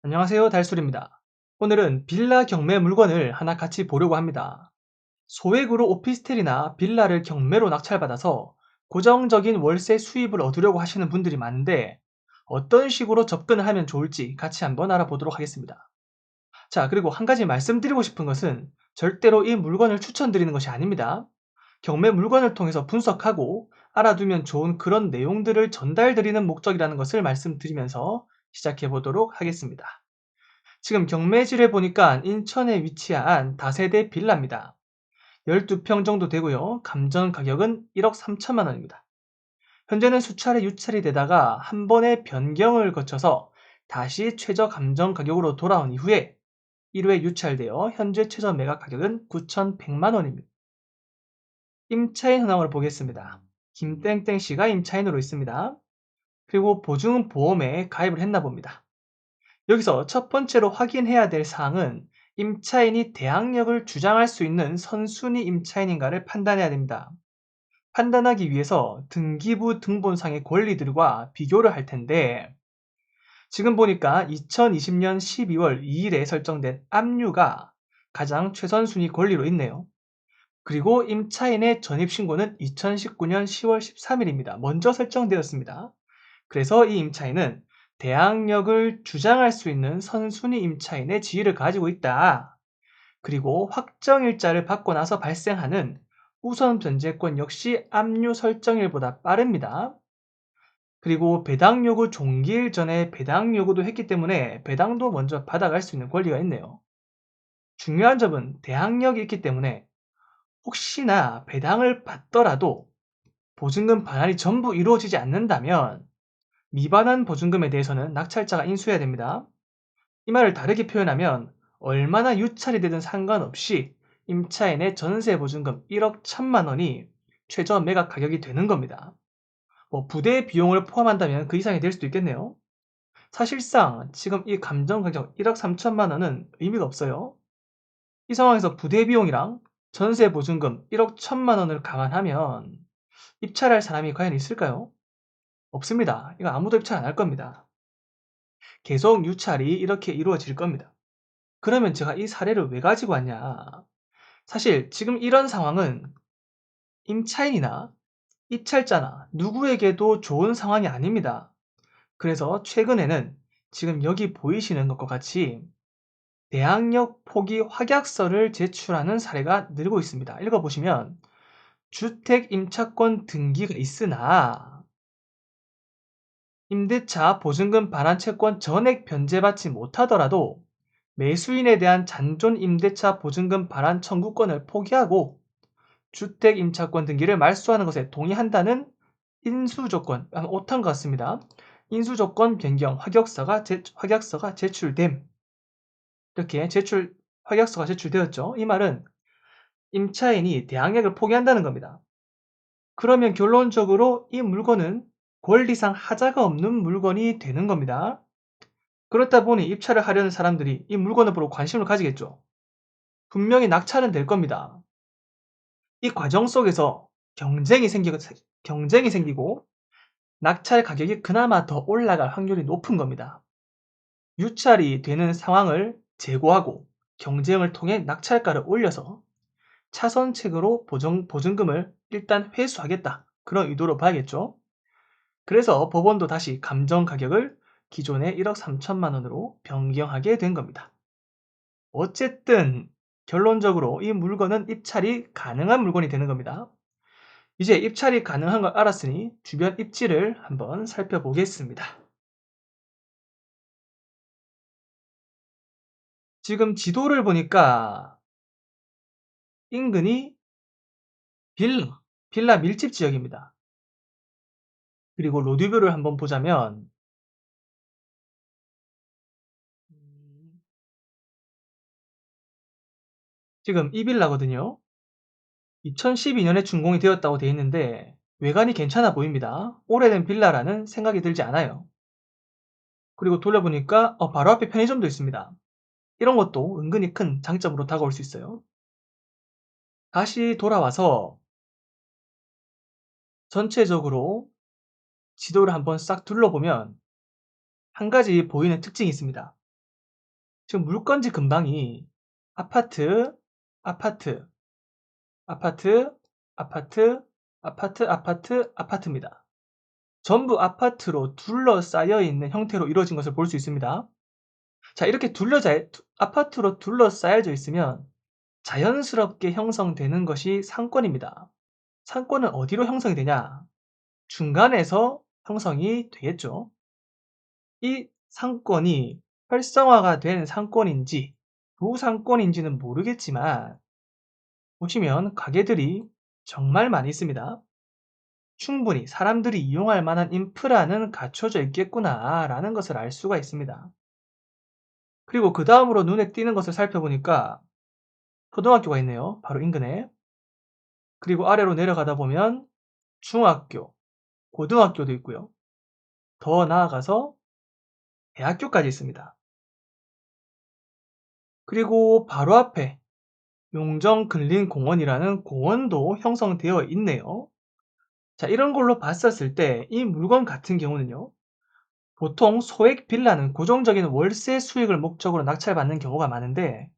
안녕하세요, 달술입니다. 오늘은 빌라 경매 물건을 하나 같이 보려고 합니다. 소액으로 오피스텔이나 빌라를 경매로 낙찰받아서 고정적인 월세 수입을 얻으려고 하시는 분들이 많은데 어떤 식으로 접근을 하면 좋을지 같이 한번 알아보도록 하겠습니다. 자, 그리고 한 가지 말씀드리고 싶은 것은 절대로 이 물건을 추천드리는 것이 아닙니다. 경매 물건을 통해서 분석하고 알아두면 좋은 그런 내용들을 전달드리는 목적이라는 것을 말씀드리면서 시작해 보도록 하겠습니다. 지금 경매지를 보니까 인천에 위치한 다세대 빌라입니다. 12평 정도 되고요. 감정 가격은 1억 3천만 원입니다. 현재는 수차례 유찰이 되다가 한 번의 변경을 거쳐서 다시 최저 감정 가격으로 돌아온 이후에 1회 유찰되어 현재 최저 매각 가격은 9,100만 원입니다. 임차인 현황을 보겠습니다. 김땡땡 씨가 임차인으로 있습니다. 그리고 보증 보험에 가입을 했나 봅니다. 여기서 첫 번째로 확인해야 될 사항은 임차인이 대항력을 주장할 수 있는 선순위 임차인인가를 판단해야 됩니다. 판단하기 위해서 등기부 등본상의 권리들과 비교를 할 텐데 지금 보니까 2020년 12월 2일에 설정된 압류가 가장 최선순위 권리로 있네요. 그리고 임차인의 전입신고는 2019년 10월 13일입니다. 먼저 설정되었습니다. 그래서 이 임차인은 대항력을 주장할 수 있는 선순위 임차인의 지위를 가지고 있다. 그리고 확정일자를 받고 나서 발생하는 우선 변제권 역시 압류 설정일보다 빠릅니다. 그리고 배당 요구 종기일 전에 배당 요구도 했기 때문에 배당도 먼저 받아갈 수 있는 권리가 있네요. 중요한 점은 대항력이 있기 때문에 혹시나 배당을 받더라도 보증금 반환이 전부 이루어지지 않는다면 미반환 보증금에 대해서는 낙찰자가 인수해야 됩니다. 이 말을 다르게 표현하면 얼마나 유찰이 되든 상관없이 임차인의 전세 보증금 1억 1천만 원이 최저 매각 가격이 되는 겁니다. 부대 비용을 포함한다면 그 이상이 될 수도 있겠네요. 사실상 지금 이 감정 가격 1억 3천만 원은 의미가 없어요. 이 상황에서 부대 비용이랑 전세 보증금 1억 1천만 원을 감안하면 입찰할 사람이 과연 있을까요? 없습니다. 이거 아무도 입찰 안 할 겁니다. 계속 유찰이 이렇게 이루어질 겁니다. 그러면 제가 이 사례를 왜 가지고 왔냐? 사실 지금 이런 상황은 임차인이나 입찰자나 누구에게도 좋은 상황이 아닙니다. 그래서 최근에는 지금 여기 보이시는 것과 같이 대항력 포기 확약서를 제출하는 사례가 늘고 있습니다. 읽어보시면 주택 임차권 등기가 있으나 임대차 보증금 반환 채권 전액 변제받지 못하더라도 매수인에 대한 잔존 임대차 보증금 반환 청구권을 포기하고 주택 임차권 등기를 말소하는 것에 동의한다는 인수조건, 오탄 것 같습니다. 인수조건 변경 확약서가 제출됨. 이렇게 확약서가 제출되었죠. 이 말은 임차인이 대항력을 포기한다는 겁니다. 그러면 결론적으로 이 물건은 권리상 하자가 없는 물건이 되는 겁니다. 그렇다 보니 입찰을 하려는 사람들이 이 물건을 보러 관심을 가지겠죠. 분명히 낙찰은 될 겁니다. 이 과정 속에서 경쟁이 생기고 낙찰 가격이 그나마 더 올라갈 확률이 높은 겁니다. 유찰이 되는 상황을 제고하고 경쟁을 통해 낙찰가를 올려서 차선책으로 보증금을 일단 회수하겠다. 그런 의도로 봐야겠죠. 그래서 법원도 다시 감정 가격을 기존의 1억 3천만 원으로 변경하게 된 겁니다. 어쨌든 결론적으로 이 물건은 입찰이 가능한 물건이 되는 겁니다. 이제 입찰이 가능한 걸 알았으니 주변 입지를 한번 살펴보겠습니다. 지금 지도를 보니까 인근이 빌라 밀집 지역입니다. 그리고 로드뷰를 한번 보자면 지금 이 빌라거든요. 2012년에 준공이 되었다고 되어 있는데 외관이 괜찮아 보입니다. 오래된 빌라라는 생각이 들지 않아요. 그리고 돌려보니까 바로 앞에 편의점도 있습니다. 이런 것도 은근히 큰 장점으로 다가올 수 있어요. 다시 돌아와서 전체적으로 지도를 한번 싹 둘러보면 한 가지 보이는 특징이 있습니다. 지금 물건지 근방이 아파트, 아파트, 아파트, 아파트, 아파트, 아파트, 아파트입니다. 전부 아파트로 둘러싸여 있는 형태로 이루어진 것을 볼 수 있습니다. 자, 이렇게 아파트로 둘러싸여져 있으면 자연스럽게 형성되는 것이 상권입니다. 상권은 어디로 형성이 되냐? 중간에서 형성이 되겠죠. 이 상권이 활성화가 된 상권인지 도상권인지는 모르겠지만 보시면 가게들이 정말 많이 있습니다. 충분히 사람들이 이용할 만한 인프라는 갖춰져 있겠구나라는 것을 알 수가 있습니다. 그리고 그 다음으로 눈에 띄는 것을 살펴보니까 초등학교가 있네요. 바로 인근에. 그리고 아래로 내려가다 보면 중학교, 고등학교도 있고요. 더 나아가서 대학교까지 있습니다. 그리고 바로 앞에 용정근린공원이라는 공원도 형성되어 있네요. 자, 이런 걸로 봤었을 때 이 물건 같은 경우는요. 보통 소액 빌라는 고정적인 월세 수익을 목적으로 낙찰받는 경우가 많은데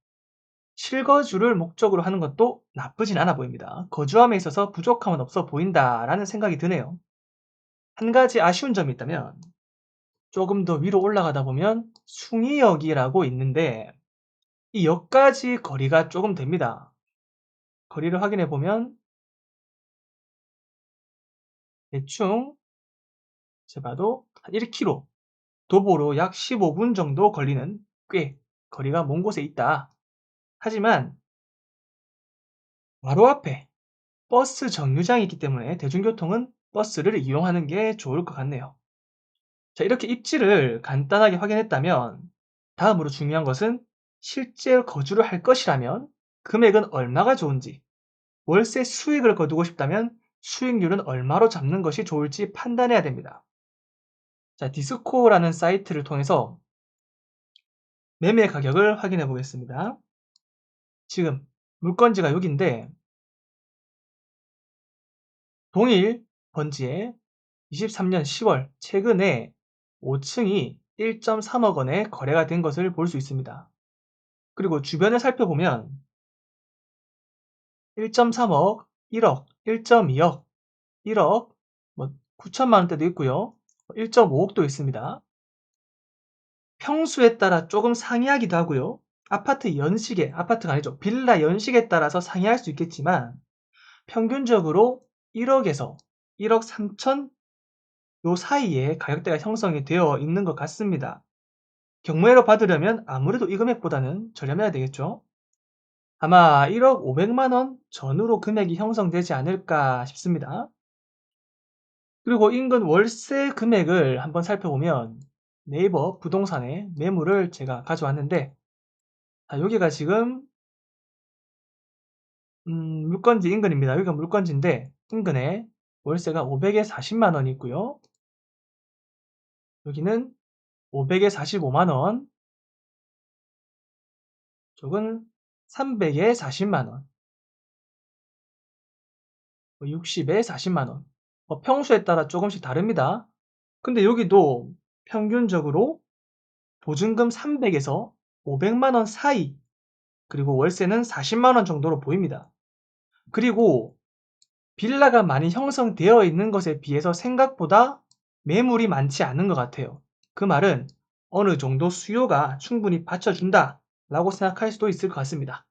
실거주를 목적으로 하는 것도 나쁘진 않아 보입니다. 거주함에 있어서 부족함은 없어 보인다라는 생각이 드네요. 한 가지 아쉬운 점이 있다면 조금 더 위로 올라가다 보면 숭이역이라고 있는데 이 역까지 거리가 조금 됩니다. 거리를 확인해 보면 대충 재봐도 한 1km, 도보로 약 15분 정도 걸리는 꽤 거리가 먼 곳에 있다. 하지만 바로 앞에 버스 정류장이 있기 때문에 대중교통은 버스를 이용하는 게 좋을 것 같네요. 자, 이렇게 입지를 간단하게 확인했다면 다음으로 중요한 것은 실제 거주를 할 것이라면 금액은 얼마가 좋은지, 월세 수익을 거두고 싶다면 수익률은 얼마로 잡는 것이 좋을지 판단해야 됩니다. 자, 디스코라는 사이트를 통해서 매매 가격을 확인해 보겠습니다. 지금 물건지가 여기인데 동일 번지에 23년 10월 최근에 5층이 1.3억 원에 거래가 된 것을 볼 수 있습니다. 그리고 주변을 살펴보면 1.3억, 1억, 1.2억, 1억, 9천만 원대도 있고요. 1.5억도 있습니다. 평수에 따라 조금 상이하기도 하고요. 아파트가 아니죠. 빌라 연식에 따라서 상이할 수 있겠지만 평균적으로 1억에서 1억 3천 요 사이에 가격대가 형성이 되어 있는 것 같습니다. 경매로 받으려면 아무래도 이 금액보다는 저렴해야 되겠죠. 아마 1억 500만 원 전후로 금액이 형성되지 않을까 싶습니다. 그리고 인근 월세 금액을 한번 살펴보면 네이버 부동산에 매물을 제가 가져왔는데 여기가 지금 물건지 인근입니다. 여기가 물건지인데 인근에 월세가 500에 40만 원이 있고요. 여기는 500에 45만 원, 쪽은 300에 40만 원, 60에 40만 원. 평수에 따라 조금씩 다릅니다. 근데 여기도 평균적으로 보증금 300에서 500만 원 사이, 그리고 월세는 40만 원 정도로 보입니다. 그리고 빌라가 많이 형성되어 있는 것에 비해서 생각보다 매물이 많지 않은 것 같아요. 그 말은 어느 정도 수요가 충분히 받쳐준다 라고 생각할 수도 있을 것 같습니다.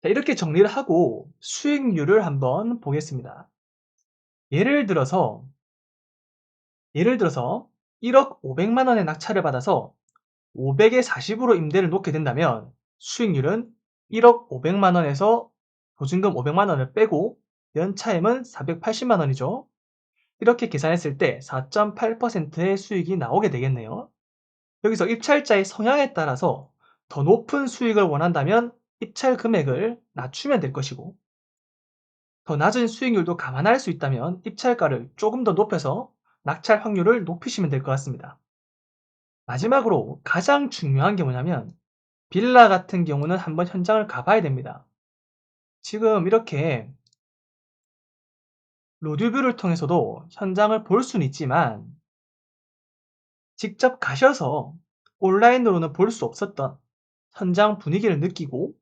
자, 이렇게 정리를 하고 수익률을 한번 보겠습니다. 예를 들어서 1억 500만 원의 낙찰을 받아서 500에 40으로 임대를 놓게 된다면 수익률은 1억 500만 원에서 보증금 500만 원을 빼고 연차임은 480만 원이죠. 이렇게 계산했을 때 4.8%의 수익이 나오게 되겠네요. 여기서 입찰자의 성향에 따라서 더 높은 수익을 원한다면 입찰 금액을 낮추면 될 것이고 더 낮은 수익률도 감안할 수 있다면 입찰가를 조금 더 높여서 낙찰 확률을 높이시면 될 것 같습니다. 마지막으로 가장 중요한 게 뭐냐면 빌라 같은 경우는 한번 현장을 가봐야 됩니다. 지금 이렇게 로드뷰를 통해서도 현장을 볼 수는 있지만 직접 가셔서 온라인으로는 볼 수 없었던 현장 분위기를 느끼고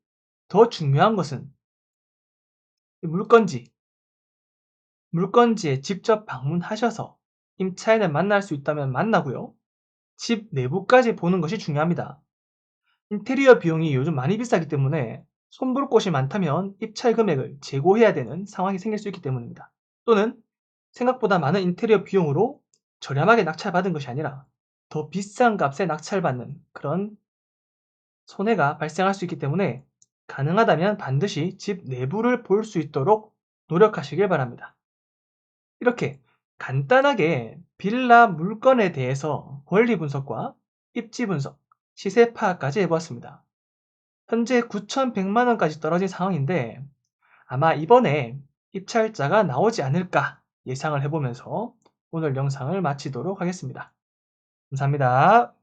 더 중요한 것은 이 물건지에 직접 방문하셔서 임차인을 만날 수 있다면 만나고요. 집 내부까지 보는 것이 중요합니다. 인테리어 비용이 요즘 많이 비싸기 때문에 손볼 곳이 많다면 입찰 금액을 재고해야 되는 상황이 생길 수 있기 때문입니다. 또는 생각보다 많은 인테리어 비용으로 저렴하게 낙찰받은 것이 아니라 더 비싼 값에 낙찰받는 그런 손해가 발생할 수 있기 때문에 가능하다면 반드시 집 내부를 볼 수 있도록 노력하시길 바랍니다. 이렇게 간단하게 빌라 물건에 대해서 권리 분석과 입지 분석, 시세 파악까지 해보았습니다. 현재 9,100만 원까지 떨어진 상황인데 아마 이번에 입찰자가 나오지 않을까 예상을 해보면서 오늘 영상을 마치도록 하겠습니다. 감사합니다.